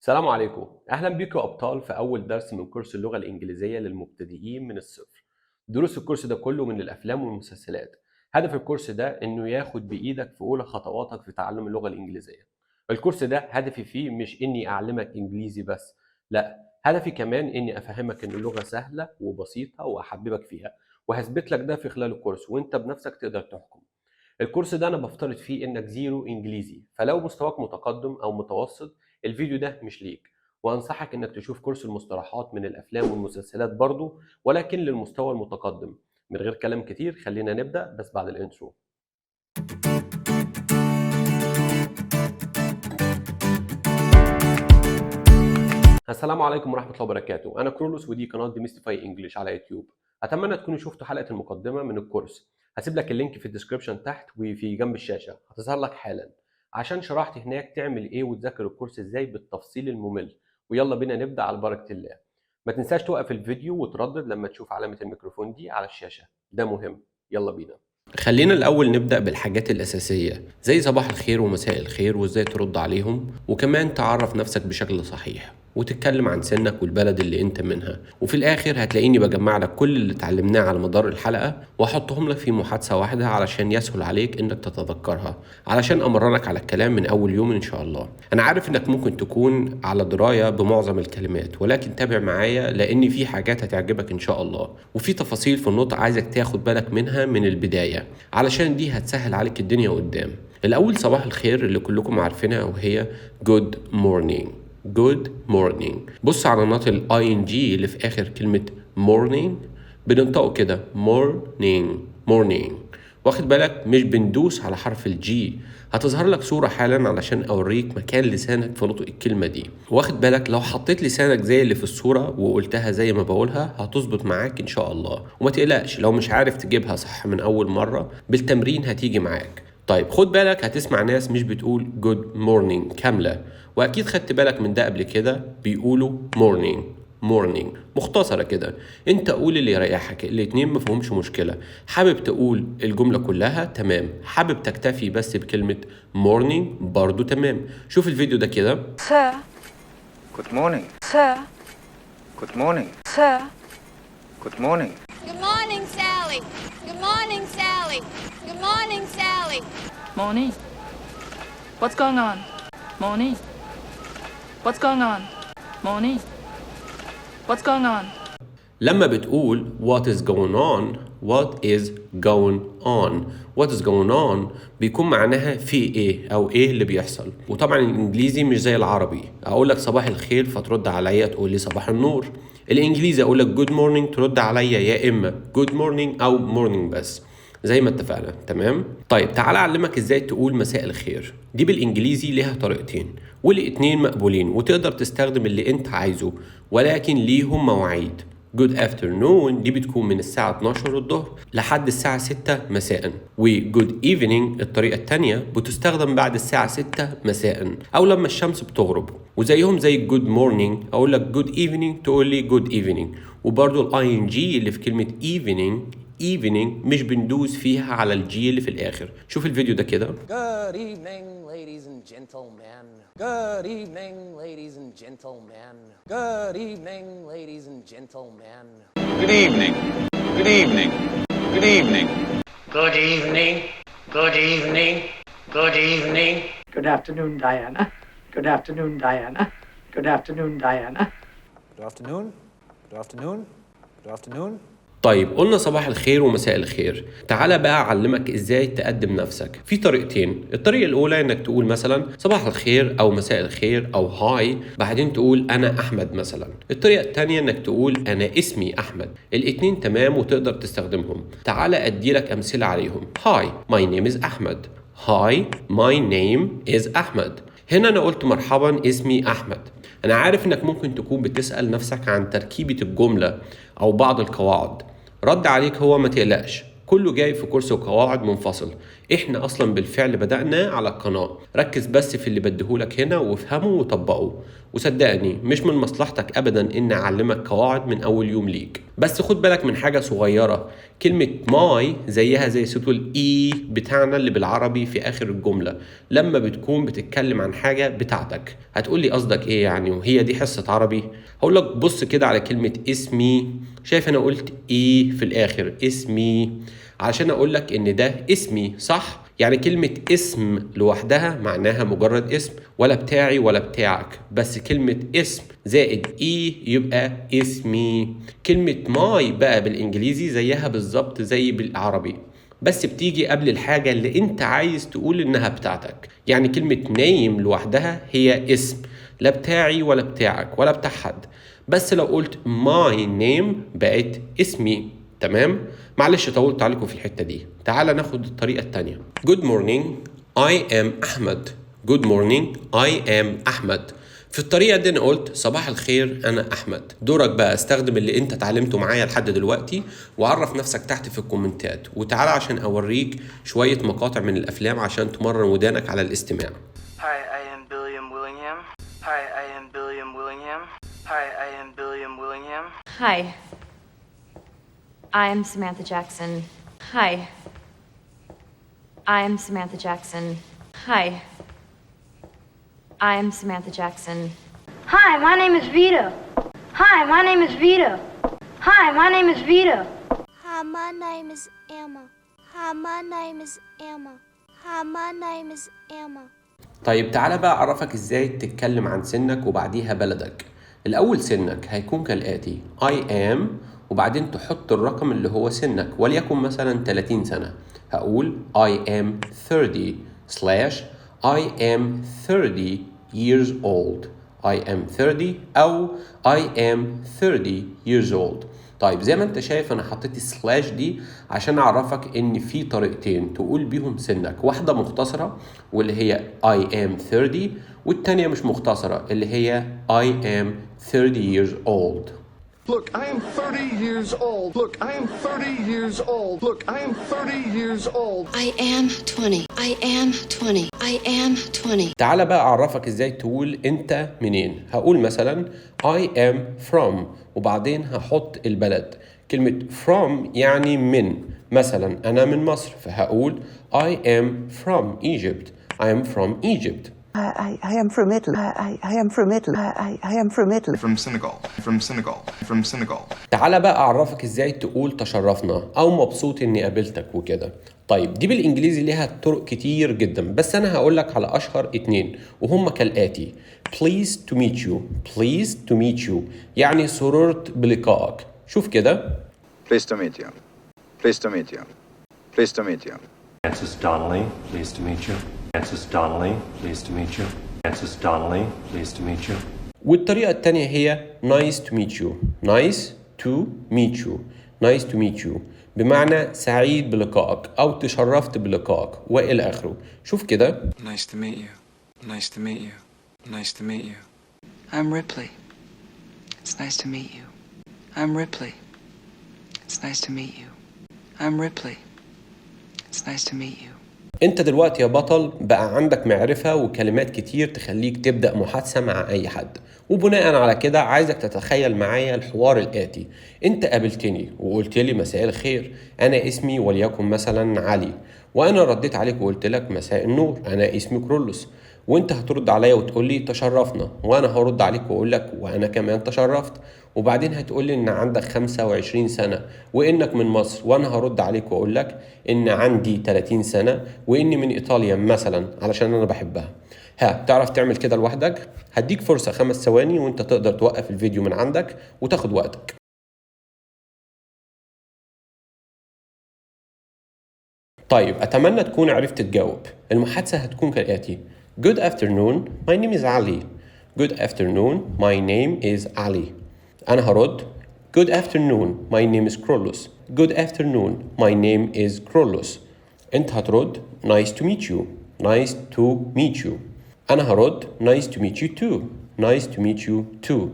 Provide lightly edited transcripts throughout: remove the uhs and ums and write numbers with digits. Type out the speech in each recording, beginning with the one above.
السلام عليكم. أهلا بيكم يا أبطال في أول درس من كورس اللغة الإنجليزية للمبتدئين من الصفر. دروس الكورس ده كله من الأفلام والمسلسلات. هدف الكورس ده إنه ياخد بإيدك في أولى خطواتك في تعلم اللغة الإنجليزية. الكورس ده هدفي فيه مش إني أعلمك إنجليزي بس، لا، هدفي كمان إني أفهمك إن اللغة سهلة وبسيطة وأحببك فيها، وهثبت لك ده في خلال الكورس وإنت بنفسك تقدر تحكم. الكورس ده انا بفترض فيه انك زيرو انجليزي، فلو مستواك متقدم او متوسط الفيديو ده مش ليك. وانصحك انك تشوف كورس المصطلحات من الافلام والمسلسلات برضو، ولكن للمستوى المتقدم. من غير كلام كتير خلينا نبدأ بس بعد الانترو. السلام عليكم ورحمة الله وبركاته. أنا كرولوس ودي قناة ديميستيفاي انجلش على يوتيوب. أتمنى تكونوا شفتوا حلقة المقدمة من الكورس. هسيب لك اللينك في الديسكربشن تحت وفي جنب الشاشة هتظهر لك حالا، عشان شرحت هناك تعمل إيه وتذاكر الكورس إزاي بالتفصيل الممل. ويلا بينا نبدأ على بركة الله. ما تنساش توقف الفيديو وتردد لما تشوف علامة الميكروفون دي على الشاشة، ده مهم. يلا بينا. خلينا الأول نبدأ بالحاجات الأساسية زي صباح الخير ومساء الخير وإزاي ترد عليهم، وكمان تعرف نفسك بشكل صحيح وتتكلم عن سنك والبلد اللي انت منها. وفي الآخر هتلاقيني بجمع لك كل اللي اتعلمناه على مدار الحلقة وأحطهم لك في محادثة واحدة علشان يسهل عليك انك تتذكرها، علشان أمرنك على الكلام من أول يوم إن شاء الله. أنا عارف انك ممكن تكون على دراية بمعظم الكلمات، ولكن تابع معايا لأن في حاجات هتعجبك إن شاء الله، وفي تفاصيل في النطق عايزك تاخد بالك منها من البداية، علشان دي هتسهل عليك الدنيا قدام. الأول صباح الخير اللي كلكم عارفينها وهي good morning. good morning. بص على نطق ال ing اللي في آخر كلمة morning، بننطقه كده morning morning. واخد بالك مش بندوس على حرف الجي. هتظهر لك صورة حالا علشان أوريك مكان لسانك في نطق الكلمة دي. واخد بالك لو حطيت لسانك زي اللي في الصورة وقلتها زي ما بقولها هتظبط معاك إن شاء الله. وما تقلقش لو مش عارف تجيبها صح من أول مرة، بالتمرين هتيجي معاك. طيب خد بالك هتسمع ناس مش بتقول good morning كاملة، وأكيد خدت بالك من ده قبل كده، بيقولوا morning morning مختصرة كده. انت قول اللي يريحك، الاتنين مفهومش مشكلة. حابب تقول الجملة كلها تمام، حابب تكتفي بس بكلمة morning برضو تمام. شوف الفيديو ده كده. Sir, Good morning. sir, Good morning. sir. Good morning. Good morning, Sally. Good morning, Sally. Good morning, Sally. Morning. What's going on? Morning. What's going on? Morning. What's going on? لما بتقول what is going on what is going on what is going on بيكون معناها في ايه او ايه اللي بيحصل. وطبعا الانجليزي مش زي العربي، اقول لك صباح الخير فترد عليا تقول لي صباح النور. الانجليزي اقول لك good morning ترد عليا يا اما good morning او morning بس، زي ما اتفقنا. تمام. طيب تعال اعلمك ازاي تقول مساء الخير. دي بالانجليزي ليها طريقتين والاتنين مقبولين، وتقدر تستخدم اللي انت عايزه، ولكن ليهم مواعيد. good afternoon دي بتكون من الساعة 12 الظهر لحد الساعة 6 مساء، و good evening الطريقة التانية بتستخدم بعد الساعة 6 مساء أو لما الشمس بتغرب. وزيهم زي good morning أقول لك good evening تقول لي good evening. وبرضو ال ing اللي في كلمة evening مش بندوس فيها على الجي اللي في الآخر. شوف الفيديو ده كده. Good evening, ladies and gentlemen. Good evening, ladies and gentlemen. Good evening, ladies and gentlemen. Good evening. Good evening. Good evening. Good evening. Good evening. Good evening. Good afternoon, Diana. Good afternoon, Diana. Good afternoon, Diana. Good afternoon. Good afternoon. Good afternoon. طيب قلنا صباح الخير ومساء الخير. تعالى بقى أعلمك إزاي تقدم نفسك في طريقتين. الطريقة الأولى إنك تقول مثلا صباح الخير أو مساء الخير أو هاي، بعدين تقول أنا أحمد مثلا. الطريقة التانية إنك تقول أنا اسمي أحمد. الاتنين تمام وتقدر تستخدمهم. تعالى أديلك أمثلة عليهم. هاي my name is أحمد. هاي my name is أحمد. هنا أنا قلت مرحبا اسمي أحمد. أنا عارف إنك ممكن تكون بتسأل نفسك عن تركيبة الجملة أو بعض القواعد. رد عليك هو ما تقلقش، كله جاي في كورس وقواعد منفصل. احنا اصلا بالفعل بدأنا على القناة. ركز بس في اللي بديهولك هنا وافهمه وطبقه. وصدقني مش من مصلحتك ابدا ان اعلمك قواعد من اول يوم ليك، بس خد بالك من حاجة صغيرة، كلمة ماي زيها زي صوت الإي بتاعنا اللي بالعربي في آخر الجملة لما بتكون بتتكلم عن حاجة بتاعتك. هتقولي قصدك إيه يعني وهي دي حصة عربي؟ هقولك بص كده على كلمة اسمي، شايف أنا قلت إيه في الآخر اسمي عشان أقولك إن ده اسمي صح؟ يعني كلمة اسم لوحدها معناها مجرد اسم، ولا بتاعي ولا بتاعك، بس كلمة اسم زائد اي يبقى اسمي. كلمة ماي بقى بالانجليزي زيها بالظبط زي بالعربي، بس بتيجي قبل الحاجة اللي انت عايز تقول انها بتاعتك. يعني كلمة نايم لوحدها هي اسم، لا بتاعي ولا بتاعك ولا بتاع حد، بس لو قلت my name بقت اسمي. تمام؟ معلش طولت عليكم في الحتة دي. تعال ناخد الطريقة التانية. Good morning I am أحمد. Good morning I am أحمد. في الطريقة دي أنا قلت صباح الخير أنا أحمد. دورك بقى استخدم اللي أنت اتعلمته معايا لحد دلوقتي وعرف نفسك تحت في الكومنتات، وتعال عشان أوريك شوية مقاطع من الأفلام عشان تمرن ودانك على الاستماع. Hi, I am Billiam Willingham. Hi, I am Billiam Willingham. Hi, I am Billiam Willingham. Hi. I'm Samantha Jackson. Hi. I'm Samantha Jackson. Hi. I'm Samantha Jackson. Hi, my name is Vito. Hi, my name is Vito. Hi, my name is Vito. Hi, my name is Emma. Hi, my name is Emma. Hi, my name is Emma. طيب تعالى بقى أعرفك إزاي تتكلم عن سنك وبعديها بلدك. الأول سنك هيكون كالآتي I am وبعدين تحط الرقم اللي هو سنك، وليكن مثلا 30 سنة. هقول I am 30/I am 30 years old. I am 30 أو I am 30 years old. طيب زي ما انت شايف انا حطيت السلاش دي عشان اعرفك ان في طريقتين تقول بيهم سنك، واحدة مختصرة واللي هي I am 30، والتانية مش مختصرة اللي هي I am 30 years old. Look, I am 30 years old. Look, I am 30 years old. Look, I am 30 years old. I am 20. I am 20. I am 20. تعال بقى أعرفك إزاي تقول أنت منين. هقول مثلا I am from وبعدين هحط البلد. كلمة from يعني من، مثلا أنا من مصر فهقول I am from Egypt. I am from Egypt. I am from Italy. I am from Italy. I am from Italy. From Senegal. From Senegal. From Senegal. تعال بقى أعرفك إزاي تقول تشرفنا أو مبسوط إني قابلتك وكده. طيب دي بالإنجليزي ليها طرق كتير جدا، بس أنا هقولك على أشهر اتنين وهم كالآتي. Pleased to meet you. Pleased to meet you يعني سررت بلقائك. شوف كده. Pleased to meet you. Pleased to meet you. Pleased to meet you. Francis Donnelly, pleased to meet you. Francis Donnelly, pleased to meet you. Francis Donnelly, pleased to meet you. والطريقة التانية هي nice to meet you. Nice to meet you. Nice to meet you بمعنى سعيد بلقائك أو تشرفت بلقائك وإلى آخره. شوف كده. Nice to meet you. Nice to meet you. Nice to meet you. I'm Ripley. It's nice to meet you. I'm Ripley. It's nice to meet you. I'm Ripley. It's nice to meet you. انت دلوقتي يا بطل بقى عندك معرفة وكلمات كتير تخليك تبدأ محادثة مع اي حد، وبناء على كده عايزك تتخيل معايا الحوار الآتي. انت قابلتني وقلت لي مساء الخير، انا اسمي وليكن مثلا علي، وانا رديت عليك وقلت لك مساء النور، انا اسمي كرولوس، وانت هترد عليا وتقول لي تشرفنا، وانا هرد عليك واقول لك وانا كمان تشرفت، وبعدين هتقول لي ان عندك 25 سنة وانك من مصر، وانا هرد عليك واقول لك ان عندي 30 سنة واني من ايطاليا مثلا علشان انا بحبها. ها تعرف تعمل كده لوحدك؟ هديك فرصة 5 ثواني وانت تقدر توقف الفيديو من عندك وتاخد وقتك. طيب أتمنى تكون عرفت تجاوب. المحادثة هتكون كالآتي. Good afternoon, my name is Ali. Good afternoon, my name is Ali. أنا هرد Good afternoon, my name is Krolus. Good afternoon, my name is Krolus. أنت هترد Nice to meet you. Nice to meet you. أنا هرد Nice to meet you too. Nice to meet you too.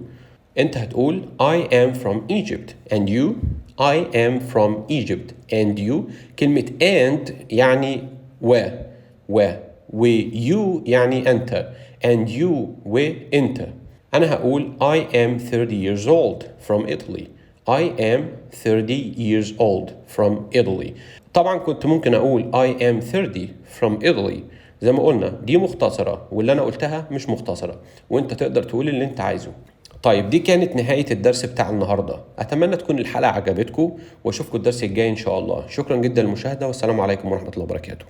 أنت هتقول I am from Egypt. And you? I am from Egypt. And you? كلمة and يعني و you يعني أنت. And you أنت. أنا هقول I am 30 years old from Italy. I am 30 years old from Italy. طبعا كنت ممكن أقول I am 30 from Italy. زي ما قلنا دي مختصرة واللي أنا قلتها مش مختصرة، وأنت تقدر تقول اللي أنت عايزه. طيب دي كانت نهاية الدرس بتاع النهاردة. أتمنى تكون الحلقة عجبتكم وأشوفكم الدرس الجاي إن شاء الله. شكرا جدا للمشاهدة والسلام عليكم ورحمة الله وبركاته.